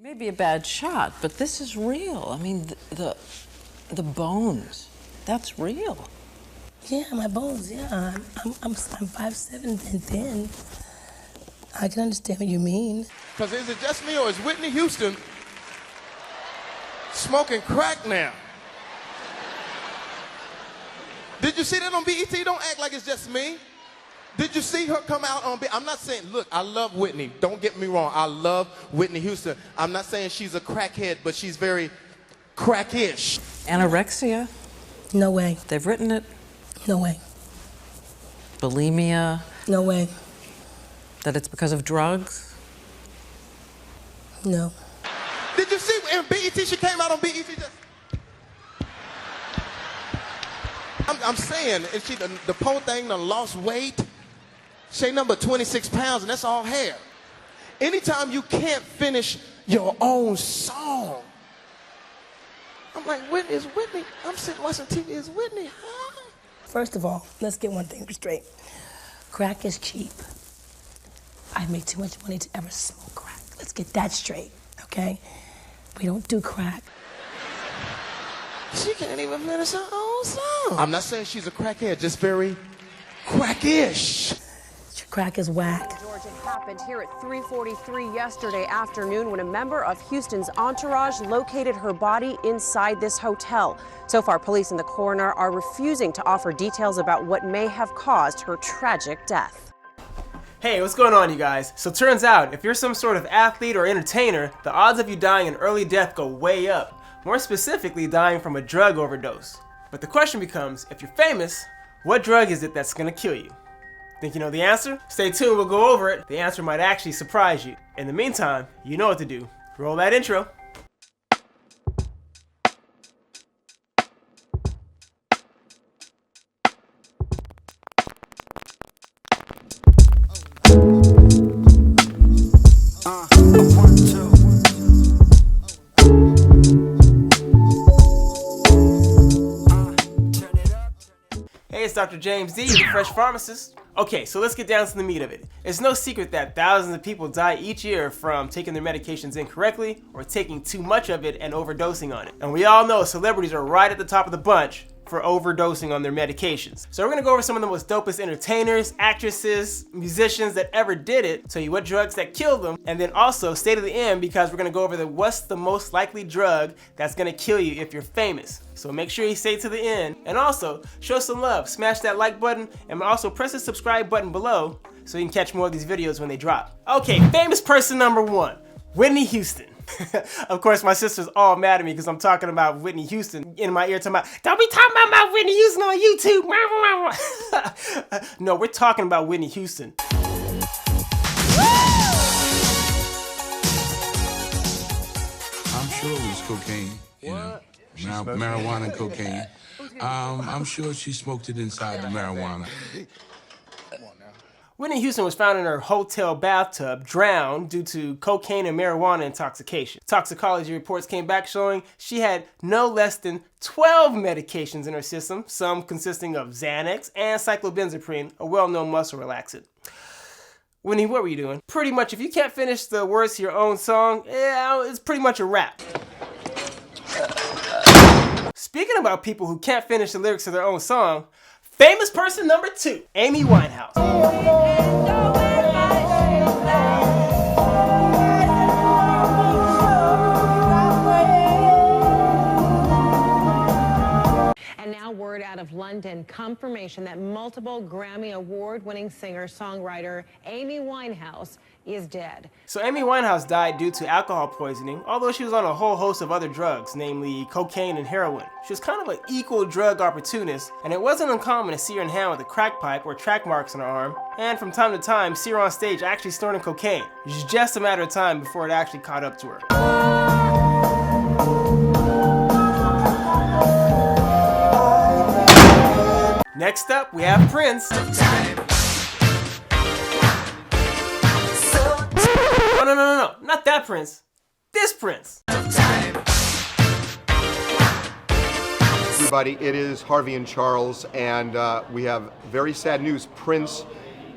may be a bad shot, but this is real. I mean, the bones, that's real. Yeah, my bones, yeah. I'm 5'7" and thin. I can understand what you mean. Because is it just me or is Whitney Houston smoking crack now? Did you see that on BET? Don't act like it's just me. Did you see her come out on BET? I'm not saying, look, I love Whitney. Don't get me wrong. I love Whitney Houston. I'm not saying she's a crackhead, but she's very crackish. Anorexia? No way. They've written it. No way. Bulimia? No way. That it's because of drugs? No. Did you see in BET, she came out on BET just... I'm saying, if she, the poor thing done lost weight, she ain't number 26 pounds, and that's all hair. Anytime you can't finish your own song, I'm like, Whitney, is Whitney? I'm sitting watching TV, is Whitney, huh? First of all, let's get one thing straight. Crack is cheap. I make too much money to ever smoke crack. Let's get that straight, okay? We don't do crack. She can't even finish her own song. I'm not saying she's a crackhead, just very crackish. Crack is whack. Georgia happened here at 3:43 yesterday afternoon when a member of Houston's entourage located her body inside this hotel. So far, police and the coroner are refusing to offer details about what may have caused her tragic death. Hey, what's going on, you guys? So turns out, if you're some sort of athlete or entertainer, the odds of you dying an early death go way up. More specifically, dying from a drug overdose. But the question becomes, if you're famous, what drug is it that's gonna kill you? Think you know the answer? Stay tuned, we'll go over it. The answer might actually surprise you. In the meantime, you know what to do. Roll that intro. Hey, it's Dr. James D, the Fresh Pharmacist. Okay, so let's get down to the meat of it. It's no secret that thousands of people die each year from taking their medications incorrectly or taking too much of it and overdosing on it. And we all know celebrities are right at the top of the bunch for overdosing on their medications. So we're gonna go over some of the most dopest entertainers, actresses, musicians that ever did it, tell you what drugs that killed them, and then also stay to the end because we're gonna go over what's the most likely drug that's gonna kill you if you're famous. So make sure you stay to the end, and also show some love, smash that like button, and also press the subscribe button below so you can catch more of these videos when they drop. Okay, famous person number one, Whitney Houston. Of course, my sister's all mad at me because I'm talking about Whitney Houston in my ear, talking about, don't be talking about my Whitney Houston on YouTube. No, we're talking about Whitney Houston. I'm sure it was cocaine, you know, marijuana and cocaine. I'm sure she smoked it inside the marijuana. Whitney Houston was found in her hotel bathtub, drowned due to cocaine and marijuana intoxication. Toxicology reports came back showing she had no less than 12 medications in her system, some consisting of Xanax and Cyclobenzaprine, a well-known muscle relaxant. Whitney, what were you doing? Pretty much, if you can't finish the words to your own song, yeah, it's pretty much a wrap. Speaking about people who can't finish the lyrics to their own song, famous person number two, Amy Winehouse. And now word out of London, confirmation that multiple Grammy award-winning singer-songwriter Amy Winehouse is dead. So Amy Winehouse died due to alcohol poisoning, although she was on a whole host of other drugs, namely cocaine and heroin. She was kind of an equal drug opportunist, and it wasn't uncommon to see her in hand with a crack pipe or track marks on her arm, and from time to time see her on stage actually snorting cocaine. It was just a matter of time before it actually caught up to her. Next up, we have Prince. No, not that Prince. This Prince. Everybody, it is Harvey and Charles, and we have very sad news. Prince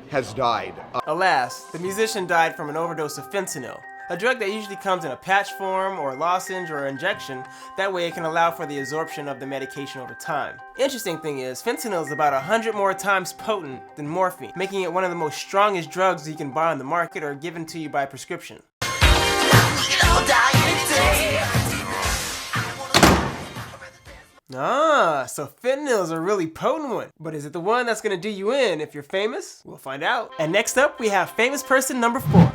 has died. Alas, the musician died from an overdose of fentanyl. A drug that usually comes in a patch form or lozenge or injection, that way it can allow for the absorption of the medication over time. Interesting thing is, fentanyl is about 100 more times potent than morphine, making it one of the most strongest drugs you can buy on the market or given to you by prescription. So fentanyl is a really potent one. But is it the one that's gonna do you in if you're famous? We'll find out. And next up, we have famous person number 4.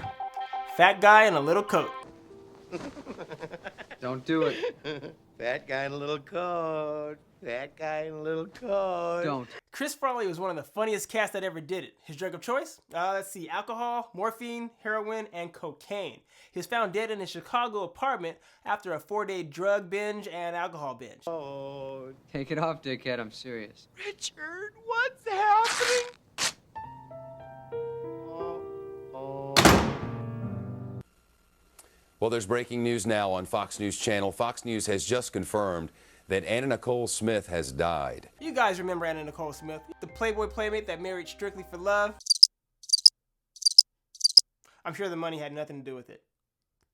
Fat guy in a little coat. Don't do it. Fat guy in a little coat. Fat guy in a little coat. Don't. Chris Farley was one of the funniest cats that ever did it. His drug of choice? Let's see, alcohol, morphine, heroin, and cocaine. He was found dead in his Chicago apartment after a 4-day drug binge and alcohol binge. Oh, Take it off, dickhead. I'm serious. Richard, what's happening? Well, there's breaking news now on Fox News Channel. Fox News has just confirmed that Anna Nicole Smith has died. You guys remember Anna Nicole Smith, the Playboy playmate that married strictly for love? I'm sure the money had nothing to do with it.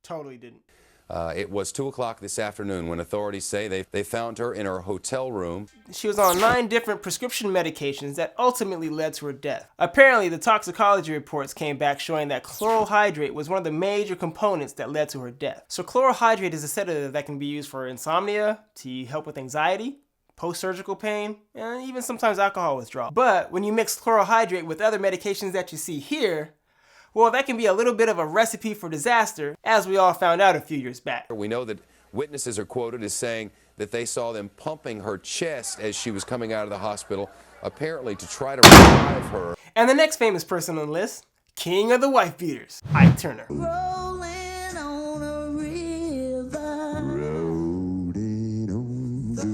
Totally didn't. It was 2 o'clock this afternoon when authorities say they found her in her hotel room. She was on 9 different prescription medications that ultimately led to her death. Apparently, the toxicology reports came back showing that chloral hydrate was one of the major components that led to her death. So chloral hydrate is a sedative that can be used for insomnia, to help with anxiety, post-surgical pain, and even sometimes alcohol withdrawal. But when you mix chloral hydrate with other medications that you see here, well, that can be a little bit of a recipe for disaster, as we all found out a few years back. We know that witnesses are quoted as saying that they saw them pumping her chest as she was coming out of the hospital, apparently to try to revive her. And the next famous person on the list, king of the wife beaters, Ike Turner. Rolling on a river. Rolling on the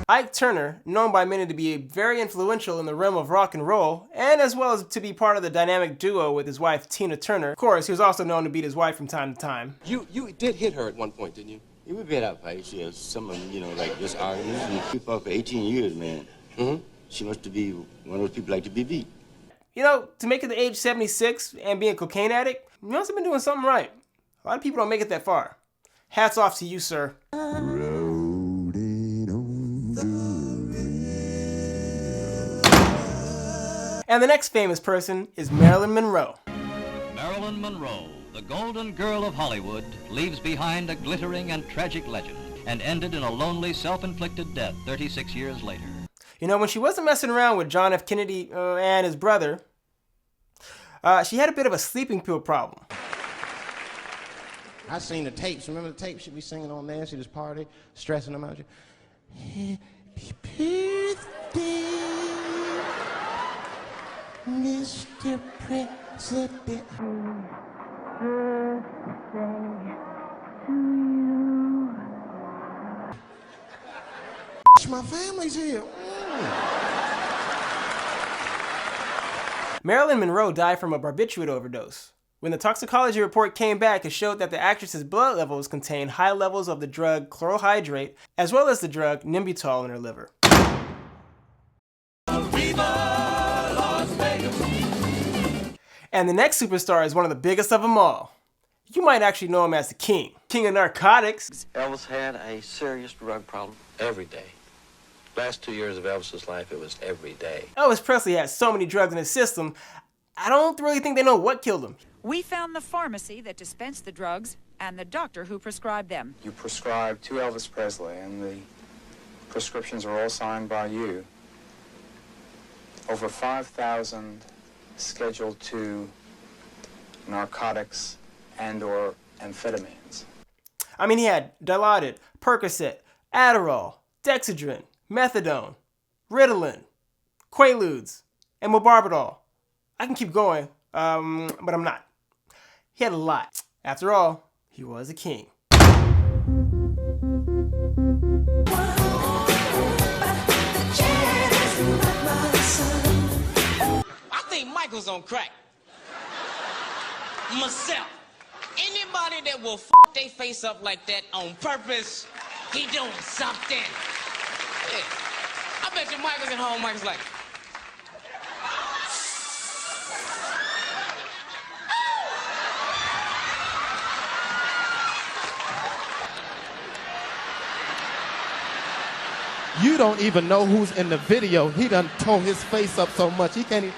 Ike Turner, known by many to be very influential in the realm of rock and roll, and as well as to be part of the dynamic duo with his wife Tina Turner. Of course, he was also known to beat his wife from time to time. You did hit her at one point, didn't you? Yeah, we been out fights. Yeah, some of them, like just arguments. And we fought for 18 years, man. Mm-hmm. She must be one of those people like to be beat. To make it to age 76 and be a cocaine addict, you must have been doing something right. A lot of people don't make it that far. Hats off to you, sir. And the next famous person is Marilyn Monroe. Marilyn Monroe, the golden girl of Hollywood, leaves behind a glittering and tragic legend and ended in a lonely, self-inflicted death 36 years later. When she wasn't messing around with John F. Kennedy and his brother, she had a bit of a sleeping pill problem. I seen the tapes. Remember the tapes she'd be singing on there? She just party, stressing them out. Happy birthday, Mr. President. My family's here. Marilyn Monroe died from a barbiturate overdose. When the toxicology report came back, it showed that the actress's blood levels contained high levels of the drug chloral hydrate, as well as the drug Nimbutal in her liver. And the next superstar is one of the biggest of them all. You might actually know him as the king of narcotics. Elvis had a serious drug problem every day. Last 2 years of Elvis's life, it was every day. Elvis Presley had so many drugs in his system, I don't really think they know what killed him. We found the pharmacy that dispensed the drugs and the doctor who prescribed them. You prescribed to Elvis Presley, and the prescriptions are all signed by you. Over 5,000 Schedule II narcotics and/or amphetamines. He had Dilaudid, Percocet, Adderall, Dexedrine, Methadone, Ritalin, Quaaludes, and Mobarbitol. I can keep going, but I'm not. He had a lot. After all, he was a king. I think Michael's on crack. Myself. Anybody that will fuck their face up like that on purpose, he doing something. Yeah. I bet you Michael's at home, Michael's like, You don't even know who's in the video. He done tore his face up so much he can't even.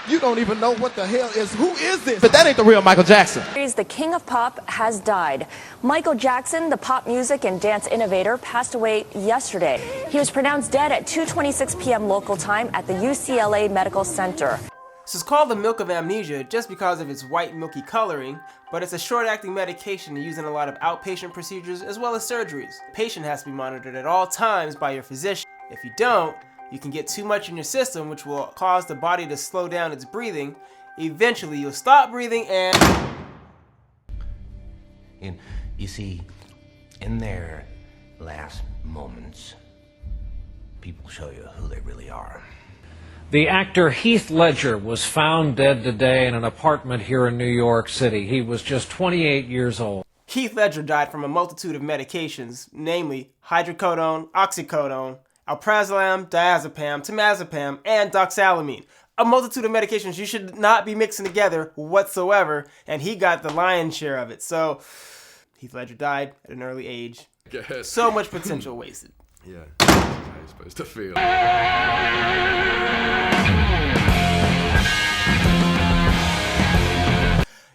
You don't even know what the hell is. Who is this? But that ain't the real Michael Jackson. The king of pop has died. Michael Jackson, the pop music and dance innovator, passed away yesterday. He was pronounced dead at 2:26 p.m. local time at the UCLA Medical Center. This is called the milk of amnesia just because of its white milky coloring, but it's a short-acting medication used in a lot of outpatient procedures as well as surgeries. The patient has to be monitored at all times by your physician. If you don't, you can get too much in your system, which will cause the body to slow down its breathing. Eventually, you'll stop breathing and... You see, in their last moments, people show you who they really are. The actor Heath Ledger was found dead today in an apartment here in New York City. He was just 28 years old. Heath Ledger died from a multitude of medications, namely hydrocodone, oxycodone, alprazolam, diazepam, temazepam, and doxylamine. A multitude of medications you should not be mixing together whatsoever, and he got the lion's share of it. So, Heath Ledger died at an early age. So much potential wasted. Yeah, that's how you're supposed to feel.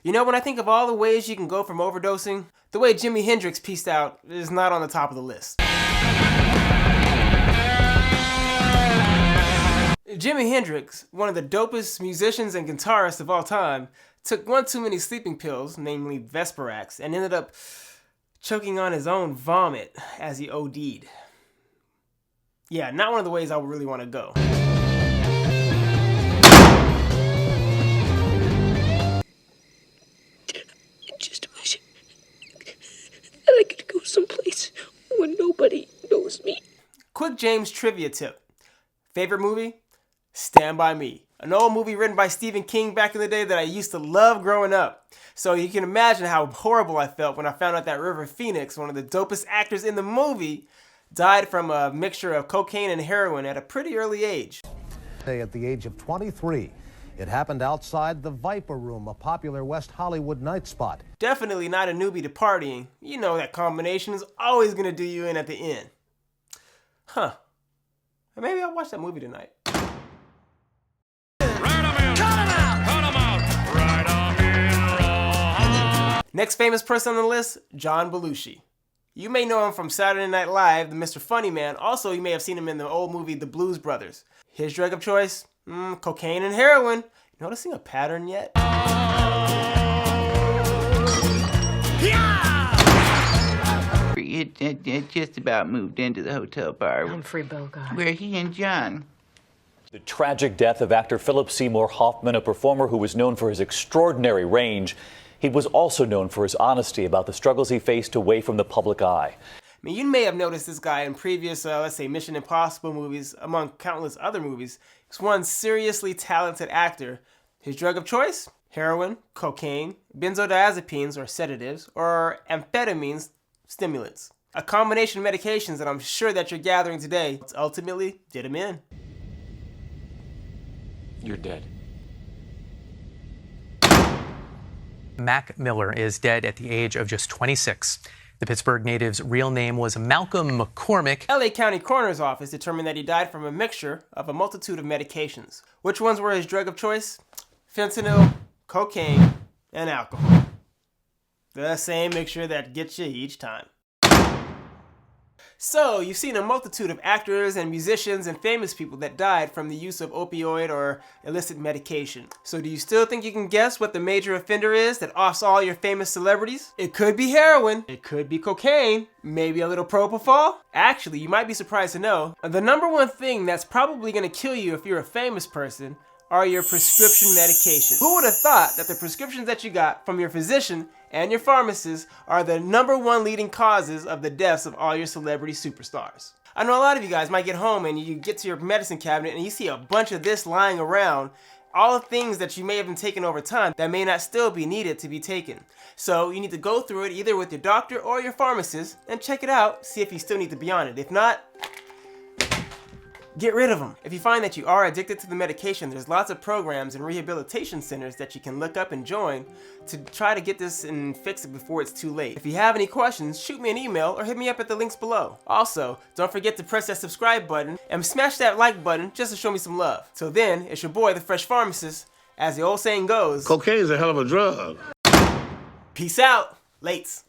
You know, when I think of all the ways you can go from overdosing, the way Jimi Hendrix pieced out is not on the top of the list. Jimi Hendrix, one of the dopest musicians and guitarists of all time, took one too many sleeping pills, namely Vesperax, and ended up choking on his own vomit as he OD'd. Yeah, not one of the ways I would really want to go. I just wish that I could go someplace where nobody knows me. Quick James trivia tip. Favorite movie? Stand By Me. An old movie written by Stephen King back in the day that I used to love growing up. So you can imagine how horrible I felt when I found out that River Phoenix, one of the dopest actors in the movie, died from a mixture of cocaine and heroin at a pretty early age. At the age of 23, it happened outside the Viper Room, a popular West Hollywood night spot. Definitely not a newbie to partying. You know that combination is always going to do you in at the end. Huh. Maybe I'll watch that movie tonight. Next famous person on the list, John Belushi. You may know him from Saturday Night Live, the Mr. Funny Man. Also, you may have seen him in the old movie, The Blues Brothers. His drug of choice? Cocaine and heroin. Noticing a pattern yet? It just about moved into the hotel bar. Humphrey Bogart. Where he and John. The tragic death of actor Philip Seymour Hoffman, a performer who was known for his extraordinary range. He was also known for his honesty about the struggles he faced away from the public eye. I mean, you may have noticed this guy in previous, let's say, Mission Impossible movies, among countless other movies. He's one seriously talented actor. His drug of choice? Heroin, cocaine, benzodiazepines or sedatives, or amphetamines, stimulants. A combination of medications that I'm sure that you're gathering today ultimately did him in. You're dead. Mac Miller is dead at the age of just 26. The Pittsburgh native's real name was Malcolm McCormick. LA County Coroner's Office determined that he died from a mixture of a multitude of medications. Which ones were his drug of choice? Fentanyl, cocaine, and alcohol. The same mixture that gets you each time. So, you've seen a multitude of actors and musicians and famous people that died from the use of opioid or illicit medication. So do you still think you can guess what the major offender is that offs all your famous celebrities? It could be heroin, it could be cocaine, maybe a little propofol. Actually, you might be surprised to know, the number one thing that's probably going to kill you if you're a famous person are your prescription medications. Who would have thought that the prescriptions that you got from your physician and your pharmacist are the number one leading causes of the deaths of all your celebrity superstars? I know a lot of you guys might get home and you get to your medicine cabinet and you see a bunch of this lying around, all the things that you may have been taking over time that may not still be needed to be taken. So you need to go through it either with your doctor or your pharmacist and check it out, see if you still need to be on it. If not, get rid of them. If you find that you are addicted to the medication, there's lots of programs and rehabilitation centers that you can look up and join to try to get this and fix it before it's too late. If you have any questions, shoot me an email or hit me up at the links below. Also, don't forget to press that subscribe button and smash that like button just to show me some love. Till then, it's your boy, the Fresh Pharmacist. As the old saying goes, cocaine is a hell of a drug. Peace out. Lates.